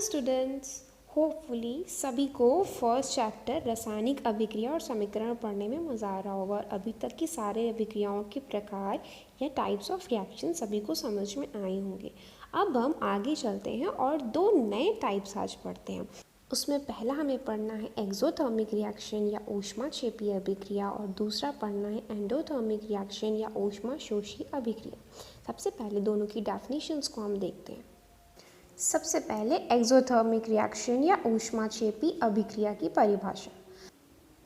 Students, hopefully सभी को first chapter रासायनिक अभिक्रिया और समीकरण पढ़ने में मज़ा आ रहा होगा और अभी तक की सारे अभिक्रियाओं के प्रकार या टाइप्स ऑफ रिएक्शन सभी को समझ में आए होंगे। अब हम आगे चलते हैं और दो नए टाइप्स आज पढ़ते हैं। उसमें पहला हमें पढ़ना है एक्सोथर्मिक रिएक्शन या ऊष्माक्षेपीय अभिक्रिया और दूसरा पढ़ना है एंडोथर्मिक रिएक्शन या ऊष्माशोषी अभिक्रिया। सबसे पहले दोनों की डेफिनेशंस को हम देखते हैं। सबसे पहले एक्सोथर्मिक रिएक्शन या ऊष्माक्षेपी अभिक्रिया की परिभाषा।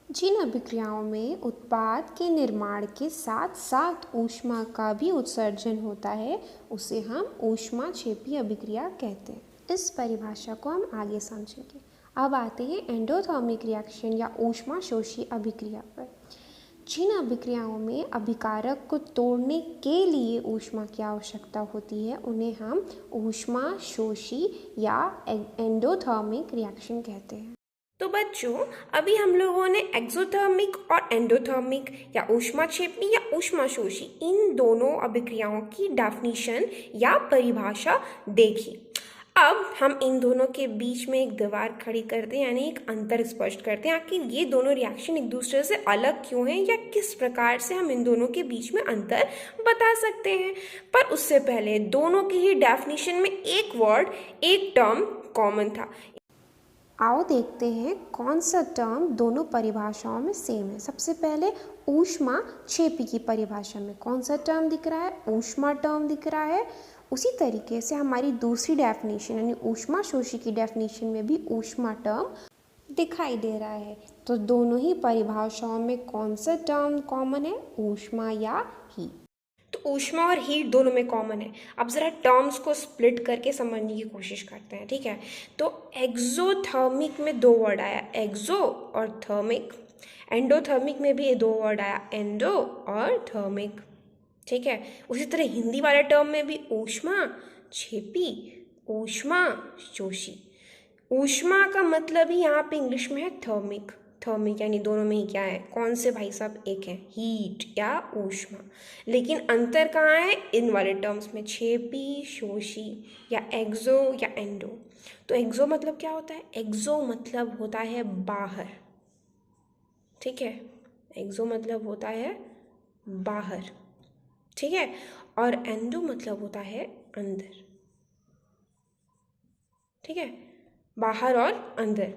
जिन अभिक्रियाओं में उत्पाद के निर्माण के साथ साथ ऊष्मा का भी उत्सर्जन होता है उसे हम ऊष्माक्षेपी अभिक्रिया कहते हैं। इस परिभाषा को हम आगे समझेंगे। अब आते हैं एंडोथर्मिक रिएक्शन या ऊष्माशोषी अभिक्रिया पर। जिन अभिक्रियाओं में अभिकारक को तोड़ने के लिए ऊष्मा की आवश्यकता होती है उन्हें हम ऊष्माशोषी या एंडोथर्मिक रिएक्शन कहते हैं। तो बच्चों, अभी हम लोगों ने एक्सोथर्मिक और एंडोथर्मिक या ऊष्माक्षेपी या ऊष्माशोषी इन दोनों अभिक्रियाओं की डेफिनेशन या परिभाषा देखी। अब हम इन दोनों के बीच में एक दीवार खड़ी करते हैं, यानी एक अंतर स्पष्ट करते हैं आखिर ये दोनों रिएक्शन एक दूसरे से अलग क्यों हैं या किस प्रकार से हम इन दोनों के बीच में अंतर बता सकते हैं। पर उससे पहले दोनों की ही डेफिनेशन में एक वर्ड, एक टर्म कॉमन था। आओ देखते हैं कौन सा टर्म दोनों परिभाषाओं में सेम है। सबसे पहले ऊष्माक्षेपी की परिभाषा में कौन सा टर्म दिख रहा है? ऊष्मा टर्म दिख रहा है। उसी तरीके से हमारी दूसरी डेफिनेशन यानी ऊष्माशोषी की डेफिनेशन में भी ऊष्मा टर्म दिखाई दे रहा है। तो दोनों ही परिभाषाओं में कौन सा टर्म कॉमन है? ऊष्मा या हीट। तो ऊष्मा और हीट दोनों में कॉमन है। अब ज़रा टर्म्स को स्प्लिट करके समझने की कोशिश करते हैं, ठीक है। तो एक्सोथर्मिक में दो वर्ड आया, एक्सो और थर्मिक। एंडोथर्मिक में भी दो वर्ड आया, एंडो और थर्मिक, ठीक है। उसी तरह हिंदी वाले टर्म में भी ऊष्माक्षेपी, ऊष्माशोषी। ऊष्मा का मतलब ही यहाँ पे इंग्लिश में है थर्मिक। थर्मिक यानी दोनों में ही क्या है? कौन से भाई साहब? एक है हीट या ऊष्मा। लेकिन अंतर कहाँ है इन वाले टर्म्स में? क्षेपी, शोषी या एक्सो या एंडो। तो एक्सो मतलब क्या होता है? एक्सो मतलब होता है बाहर, ठीक है। एक्सो मतलब होता है बाहर, ठीक है। और एंडो मतलब होता है अंदर, ठीक है, बाहर और अंदर।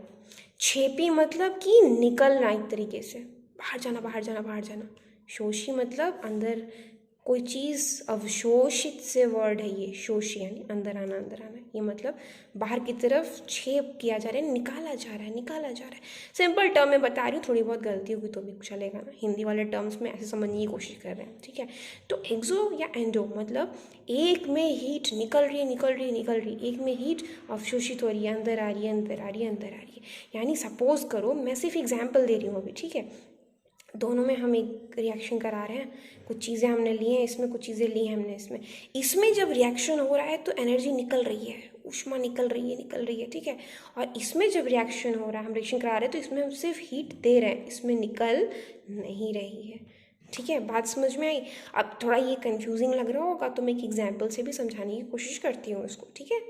छेपी मतलब कि निकलना, एक तरीके से बाहर जाना, बाहर जाना, बाहर जाना। शोषी मतलब अंदर कोई चीज़ अवशोषित से वर्ड है ये, शोषी यानी अंदर आना, अंदर आना। ये मतलब बाहर की तरफ छेप किया जा रहा है, निकाला जा रहा है, निकाला जा रहा है। सिंपल टर्म में बता रही हूँ, थोड़ी बहुत गलती होगी तो भी चलेगा ना। हिंदी वाले टर्म्स में ऐसे समझने की कोशिश कर रहे हैं, ठीक है। तो एक्सो या एंडो मतलब एक में हीट निकल रही है, निकल रही है, निकल रही है। एक में हीट अवशोषित हो रही है, अंदर आ रही है, अंदर आ रही है, अंदर आ रही है। यानी सपोज करो, मैं सिर्फ एग्जाम्पल दे रही हूँ अभी, ठीक है। दोनों में हम एक रिएक्शन करा रहे हैं, कुछ चीज़ें हमने ली हैं इसमें, कुछ चीज़ें ली हैं हमने इसमें जब रिएक्शन हो रहा है तो एनर्जी निकल रही है, ऊष्मा निकल रही है, निकल रही है, ठीक है। और इसमें जब रिएक्शन हो रहा है, हम रिएक्शन करा रहे हैं तो इसमें हम सिर्फ हीट दे रहे हैं, इसमें निकल नहीं रही है, ठीक है। बात समझ में आई? अब थोड़ा ये कंफ्यूजिंग लग रहा होगा तो मैं एक एग्जाम्पल से भी समझाने की कोशिश करती हूँ इसको, ठीक है।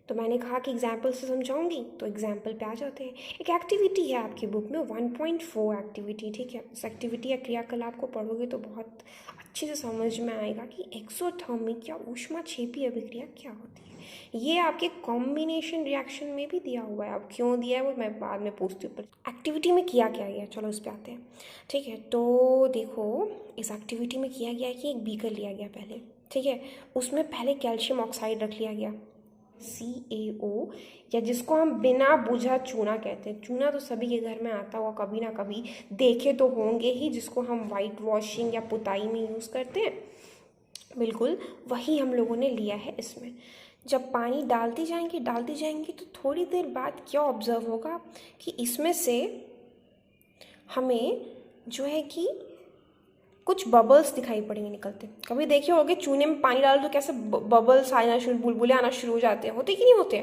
तो मैंने कहा कि एग्जाम्पल से समझाऊंगी, तो एग्जाम्पल पे आ जाते हैं। एक एक्टिविटी है आपकी बुक में 1.4 एक्टिविटी, ठीक है। इस एक्टिविटी या क्रियाकलाप को पढ़ोगे तो बहुत अच्छे से समझ में आएगा कि एक्सोथर्मिक या ऊष्माक्षेपी अभिक्रिया क्या होती है। ये आपके कॉम्बिनेशन रिएक्शन में भी दिया हुआ है। अब क्यों दिया है वो मैं बाद में पूछती हूँ। पर एक्टिविटी में किया क्या गया, चलो उस पर आते हैं, ठीक है। तो देखो, इस एक्टिविटी में किया गया कि एक बीकर लिया गया पहले, ठीक है। उसमें पहले कैल्शियम ऑक्साइड रख लिया गया, CaO, या जिसको हम बिना बुझा चूना कहते हैं। चूना तो सभी के घर में आता होगा, कभी ना कभी देखे तो होंगे ही, जिसको हम वाइट वॉशिंग या पुताई में यूज़ करते हैं। बिल्कुल वही हम लोगों ने लिया है इसमें। जब पानी डालती जाएंगी तो थोड़ी देर बाद क्या ऑब्जर्व होगा कि इसमें से हमें जो है कि कुछ बबल्स दिखाई पड़ेंगे निकलते। कभी देखे होगे चूने में पानी डालो तो कैसे बबल्स आना शुरू, बुलबुले आना शुरू हो जाते हैं, होते कि नहीं होते?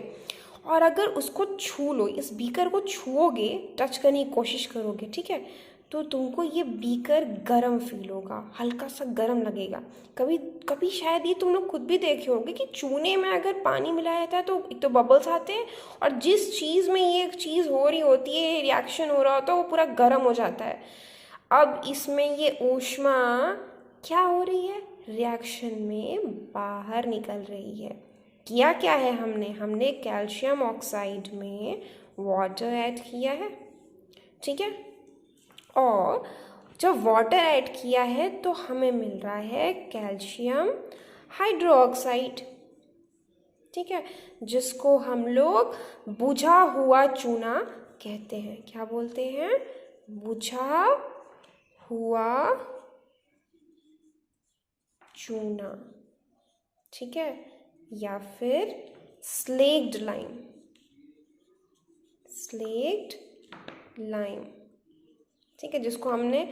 और अगर उसको छू लो, इस बीकर को छुओगे, टच करने की कोशिश करोगे, ठीक है, तो तुमको ये बीकर गर्म फील होगा, हल्का सा गर्म लगेगा। कभी कभी शायद ये तुम लोग खुद भी देखे होंगे कि चूने में अगर पानी मिलाया जाता है तो एक तो बबल्स आते हैं, और जिस चीज़ में ये चीज़ हो रही होती है, रिएक्शन हो रहा होता है, वो पूरा गर्म हो जाता है। अब इसमें ये ऊष्मा क्या हो रही है, रिएक्शन में बाहर निकल रही है। किया क्या है हमने कैल्शियम ऑक्साइड में वाटर ऐड किया है, ठीक है। और जब वाटर ऐड किया है तो हमें मिल रहा है कैल्शियम हाइड्रोक्साइड, ठीक है, जिसको हम लोग बुझा हुआ चूना कहते हैं। क्या बोलते हैं, बुझा हुआ चूना, ठीक है, या फिर स्लेक्ड लाइम, ठीक है, जिसको हमने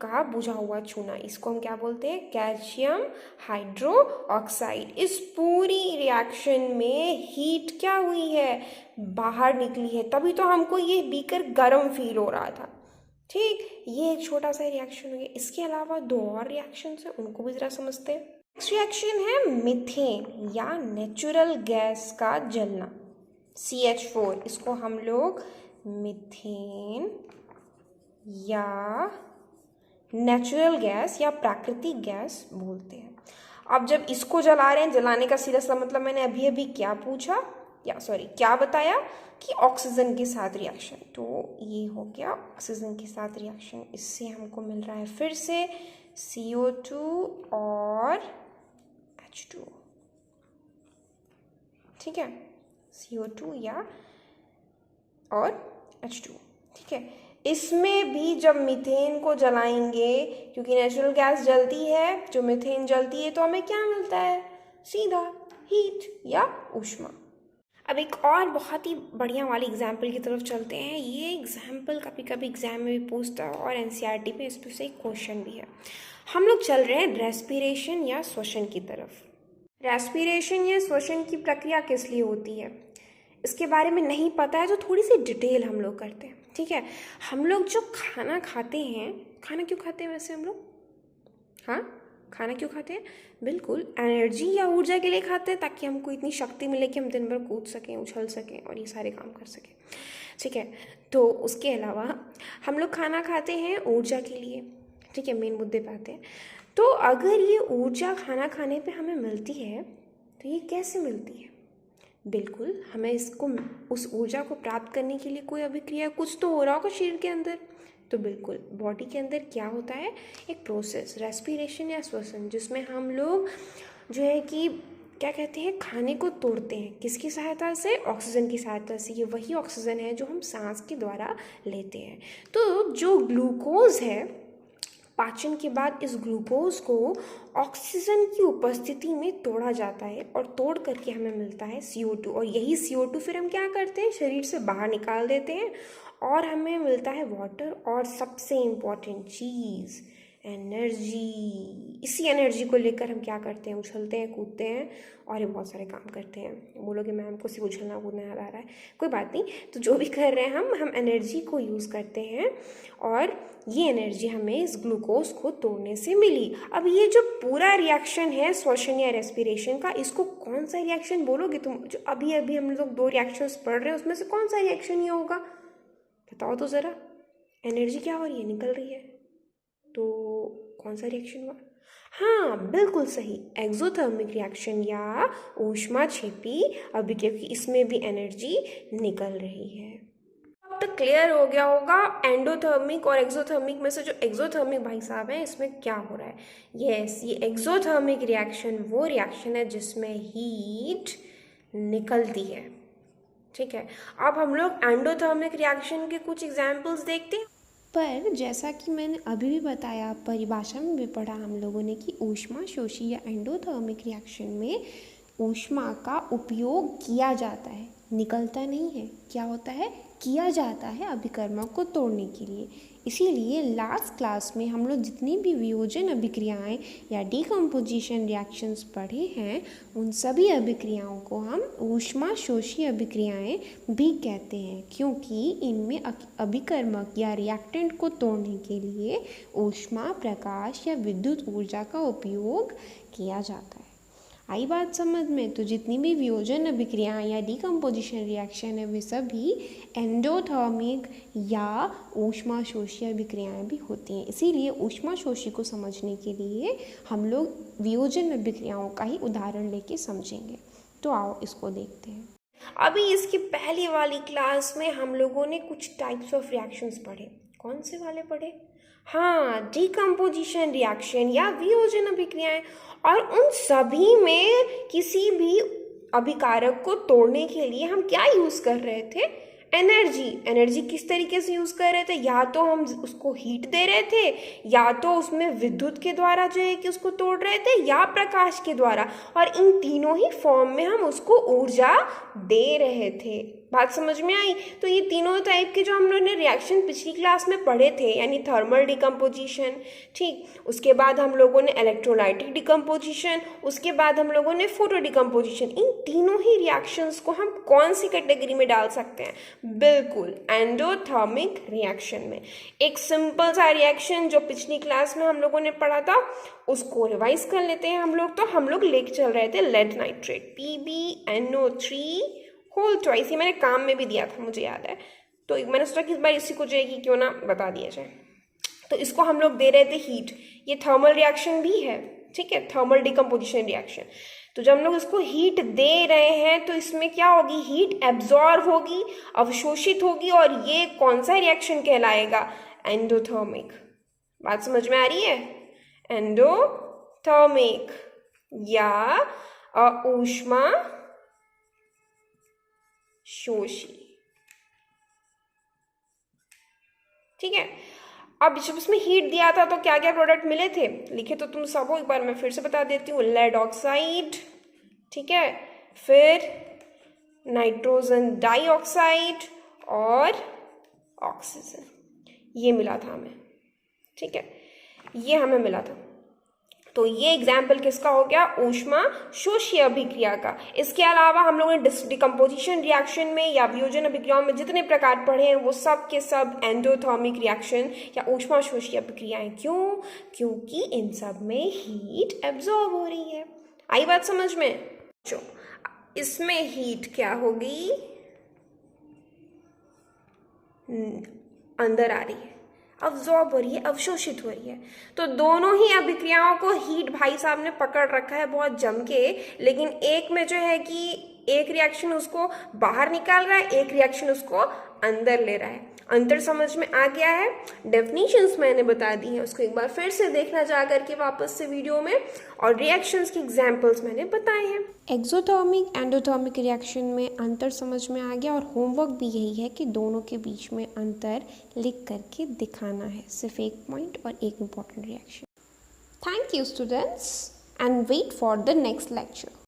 कहा बुझा हुआ चूना। इसको हम क्या बोलते हैं, कैल्शियम हाइड्रो ऑक्साइड। इस पूरी रिएक्शन में हीट क्या हुई है, बाहर निकली है, तभी तो हमको ये बीकर गर्म फील हो रहा था, ठीक। ये एक छोटा सा रिएक्शन हो गया। इसके अलावा दो और रिएक्शंस हैं, उनको भी ज़रा समझते हैं। नेक्स्ट रिएक्शन है मीथेन या नेचुरल गैस का जलना, CH4। इसको हम लोग मीथेन या नेचुरल गैस या प्राकृतिक गैस बोलते हैं। अब जब इसको जला रहे हैं, जलाने का सीधा सा मतलब मैंने अभी अभी क्या पूछा, क्या बताया कि ऑक्सीजन के साथ रिएक्शन, तो ये हो गया ऑक्सीजन के साथ रिएक्शन। इससे हमको मिल रहा है फिर से CO2 और H2, ठीक है, CO2 या और H2, ठीक है। इसमें भी जब मीथेन को जलाएंगे, क्योंकि नेचुरल गैस जलती है, जो मीथेन जलती है, तो हमें क्या मिलता है, सीधा हीट या ऊष्मा। अब एक और बहुत ही बढ़िया वाली एग्जाम्पल की तरफ चलते हैं। ये एग्जाम्पल कभी कभी एग्जाम में भी पूछता है और NCERT में इस पर से एक क्वेश्चन भी है। हम लोग चल रहे हैं रेस्पिरेशन या श्वसन की तरफ। रेस्पिरेशन या श्वसन की प्रक्रिया किस लिए होती है, इसके बारे में नहीं पता है तो थोड़ी सी डिटेल हम लोग करते हैं, ठीक है। हम लोग जो खाना खाते हैं, खाना क्यों खाते हैं वैसे हम लोग, हाँ, खाना क्यों खाते हैं, बिल्कुल एनर्जी या ऊर्जा के लिए खाते हैं, ताकि हमको इतनी शक्ति मिले कि हम दिन भर कूद सकें, उछल सकें और ये सारे काम कर सकें, ठीक है। तो उसके अलावा हम लोग खाना खाते हैं ऊर्जा के लिए, ठीक है, मेन मुद्दे पे आते हैं। तो अगर ये ऊर्जा खाना खाने पे हमें मिलती है तो ये कैसे मिलती है, बिल्कुल हमें इसको, उस ऊर्जा को प्राप्त करने के लिए कोई अभिक्रिया, कुछ तो हो रहा होगा शरीर के अंदर। तो बिल्कुल बॉडी के अंदर क्या होता है, एक प्रोसेस, रेस्पिरेशन या श्वसन, जिसमें हम लोग जो है कि क्या कहते हैं, खाने को तोड़ते हैं। किसकी सहायता से, ऑक्सीजन की सहायता से। ये वही ऑक्सीजन है जो हम सांस के द्वारा लेते हैं। तो जो ग्लूकोज है, पाचन के बाद इस ग्लूकोज को ऑक्सीजन की उपस्थिति में तोड़ा जाता है और तोड़ करके हमें मिलता है CO2। और यही CO2 फिर हम क्या करते हैं, शरीर से बाहर निकाल देते हैं और हमें मिलता है वाटर। और सबसे इम्पॉर्टेंट चीज़ एनर्जी। इसी एनर्जी को लेकर हम क्या करते हैं, उछलते हैं, कूदते हैं और ये बहुत सारे काम करते हैं। बोलोगे मैम को सिर्फ उछलना कूदना याद आ रहा है, कोई बात नहीं। तो जो भी कर रहे हैं हम एनर्जी को यूज़ करते हैं और ये एनर्जी हमें इस ग्लूकोज को तोड़ने से मिली। अब ये जो पूरा रिएक्शन है श्वसन या रेस्पिरेशन का, इसको कौन सा रिएक्शन बोलोगे तुम? जो अभी अभी हम लोग 2 रिएक्शंस पढ़ रहे हैं, उसमें से कौन सा रिएक्शन ये होगा, बताओ तो ज़रा। एनर्जी क्या हो रही है, निकल रही है, तो कौन सा रिएक्शन हुआ? हाँ बिल्कुल सही, एक्सोथर्मिक रिएक्शन या ऊष्माक्षेपी अभिक्रिया, क्योंकि इसमें भी एनर्जी निकल रही है। अब तो क्लियर हो गया होगा एंडोथर्मिक और एक्सोथर्मिक में से जो एक्सोथर्मिक भाई साहब हैं, इसमें क्या हो रहा है। यस, ये एक्सोथर्मिक रिएक्शन वो रिएक्शन है जिसमें हीट निकलती है, ठीक है। अब हम लोग एंडोथर्मिक रिएक्शन के कुछ एग्जाम्पल्स देखते हैं। पर जैसा कि मैंने अभी भी बताया, परिभाषा में भी पढ़ा हम लोगों ने कि ऊष्माशोषी या एंडोथर्मिक रिएक्शन में ऊष्मा का उपयोग किया जाता है, निकलता नहीं है। क्या होता है, किया जाता है अभिकर्मक को तोड़ने के लिए। इसीलिए लास्ट क्लास में हम लोग जितनी भी वियोजन अभिक्रियाएं या डिकम्पोजिशन रिएक्शंस पढ़े हैं उन सभी अभिक्रियाओं को हम ऊष्माशोषी अभिक्रियाएं भी कहते हैं, क्योंकि इनमें अभिकर्मक या रिएक्टेंट को तोड़ने के लिए ऊष्मा, प्रकाश या विद्युत ऊर्जा का उपयोग किया जाता है। आई बात समझ में? तो जितनी भी वियोजन अभिक्रियाएं या डिकम्पोजिशन रिएक्शन है वे सभी एंडोथर्मिक या ऊष्माशोषी अभिक्रियाएं भी होती हैं। इसीलिए ऊष्माशोषी को समझने के लिए हम लोग वियोजन अभिक्रियाओं का ही उदाहरण लेके समझेंगे। तो आओ इसको देखते हैं। अभी इसकी पहली वाली क्लास में हम लोगों ने कुछ टाइप्स ऑफ रिएक्शंस पढ़े। कौन से वाले पढ़े? हाँ, डिकम्पोजिशन रिएक्शन या वियोजन अभिक्रियाएं। और उन सभी में किसी भी अभिकारक को तोड़ने के लिए हम क्या यूज़ कर रहे थे? एनर्जी किस तरीके से यूज़ कर रहे थे? या तो हम उसको हीट दे रहे थे, या तो उसमें विद्युत के द्वारा जो है कि उसको तोड़ रहे थे, या प्रकाश के द्वारा। और इन तीनों ही फॉर्म में हम उसको ऊर्जा दे रहे थे। बात समझ में आई? तो ये तीनों टाइप के जो हम लोगों ने रिएक्शन पिछली क्लास में पढ़े थे, यानी थर्मल डिकम्पोजिशन, ठीक, उसके बाद हम लोगों ने इलेक्ट्रोलाइटिक डिकम्पोजिशन, उसके बाद हम लोगों ने फोटो डिकम्पोजिशन। इन तीनों ही रिएक्शंस को हम कौन सी कैटेगरी में डाल सकते हैं? बिल्कुल, एंडोथर्मिक रिएक्शन में। एक सिंपल सा रिएक्शन जो पिछली क्लास में हम लोगों ने पढ़ा था उसको रिवाइज कर लेते हैं हम लोग। तो हम लोग लेके चल रहे थे lead nitrate, PbNO3 whole twice. ये मैंने काम में भी दिया था, मुझे याद है। तो मैंने सोचा कि इस बार इसी को जो है कि क्यों ना बता दिया जाए। तो इसको हम लोग दे रहे थे हीट। ये थर्मल रिएक्शन भी है, ठीक है, थर्मल डिकम्पोजिशन रिएक्शन। तो जब हम लोग इसको हीट दे रहे हैं तो इसमें क्या होगी? हीट एब्जॉर्ब होगी, अवशोषित होगी, और ये कौन सा रिएक्शन कहलाएगा? एंडोथर्मिक। बात समझ में आ रही है? एंडोथर्मिक या ऊष्मा शोषी, ठीक है। अब जब इसमें हीट दिया था तो क्या क्या प्रोडक्ट मिले थे? लिखे तो तुम सब हो, एक बार मैं फिर से बता देती हूँ। लेड ऑक्साइड, ठीक है, फिर नाइट्रोजन डाइऑक्साइड और ऑक्सीजन, ये मिला था हमें, ठीक है, ये हमें मिला था। तो ये एग्जाम्पल किसका हो गया? ऊष्मा शोषी अभिक्रिया का। इसके अलावा हम लोगों ने डिकम्पोजिशन रिएक्शन में या वियोजन अभिक्रियाओं में जितने प्रकार पढ़े हैं वो सब के सब एंडोथर्मिक रिएक्शन या ऊष्मा शोषी अभिक्रियाएं। क्यों? क्योंकि इन सब में हीट एब्जॉर्ब हो रही है। आई बात समझ में? इसमें हीट क्या होगी? अंदर आ रही है, अब्जॉर्ब हो रही है, अवशोषित हो रही है। तो दोनों ही अभिक्रियाओं को हीट भाई साहब ने पकड़ रखा है बहुत जम के, लेकिन एक में जो है कि एक रिएक्शन उसको बाहर निकाल रहा है, एक रिएक्शन उसको अंदर ले रहा है। अंतर समझ में आ गया है? डेफिनेशंस मैंने बता दी हैं, उसको एक बार फिर से देखना जा करके वापस से वीडियो में, और रिएक्शंस के एग्जाम्पल्स मैंने बताए हैं। एक्सोथर्मिक एंडोथर्मिक रिएक्शन में अंतर समझ में आ गया, और होमवर्क भी यही है कि दोनों के बीच में अंतर लिख करके दिखाना है, सिर्फ एक पॉइंट और एक important reaction. Thank you students, and wait for the next lecture.